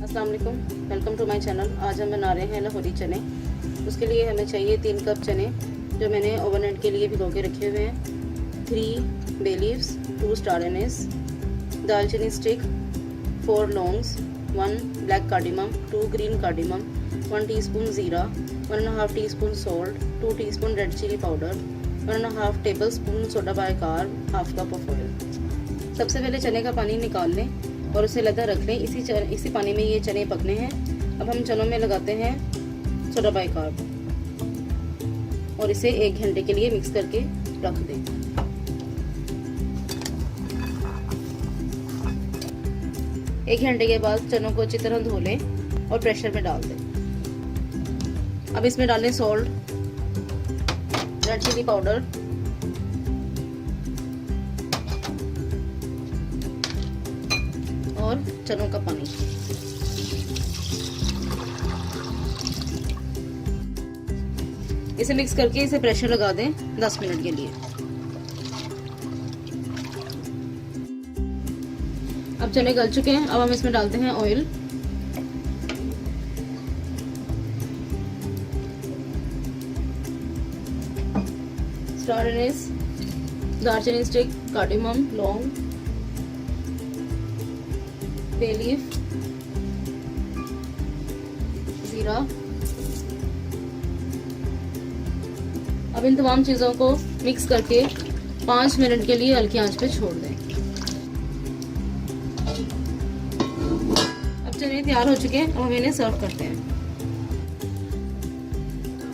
अस्सलाम वालेकुम, welcome to my channel. आज हम बना रहे हैं लाहौरी चने। उसके लिए हमें चाहिए 3 कप चने जो मैंने ओवरनाइट के लिए भिगो के रखे हुए हैं, 3 बे leaves, 2 star anise, dalchini stick, 4 लौंग्स, 1 black cardamom, 2 green cardamom, 1 teaspoon jeera, 1.5 teaspoon salt, 2 teaspoon red chilli powder, 1.5 tablespoon soda bicarb, half cup of oil. सबसे पहले चने का पानी निकाल लें और उसे लगा रख लें। इसी पानी में ये चने पकने हैं। अब हम चनों में लगाते हैं सोडा बाइकार्ब और इसे 1 घंटे के लिए मिक्स करके रख दें। एक घंटे के बाद चनों को अच्छी तरह धो लें और प्रेशर में डाल दें। अब इसमें डालें सॉल्ट, रेड चिली पाउडर, और चनों का पानी। इसे मिक्स करके इसे प्रेशर लगा दें 10 मिनट के लिए। अब चने गल चुके हैं। अब हम इसमें डालते हैं oil. Star anise, dalchini stick, cardamom, लौंग, बे लीफ, जीरा। अब इन तमाम चीज़ों को मिक्स करके 5 मिनट के लिए हल्की आंच पे छोड़ दें। अब चने तैयार हो चुके हैं। अब हम इन्हें सर्व करते हैं।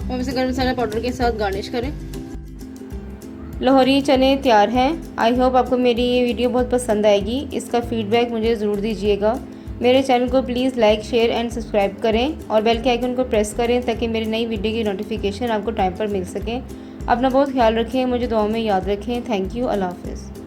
हम इसे गरम मसाला पाउडर के साथ गार्निश करें। लाहौरी चने तैयार हैं। आई होप आपको मेरी ये वीडियो बहुत पसंद आएगी। इसका फीडबैक मुझे ज़रूर दीजिएगा। मेरे चैनल को please like, share and subscribe करें और बेल के आइकन को प्रेस करें ताकि मेरी नई वीडियो की नोटिफिकेशन आपको टाइम पर मिल सके। अपना बहुत ख्याल रखें, मुझे दुआ में याद रखें। Thank you. अल्लाह हाफ़िज़।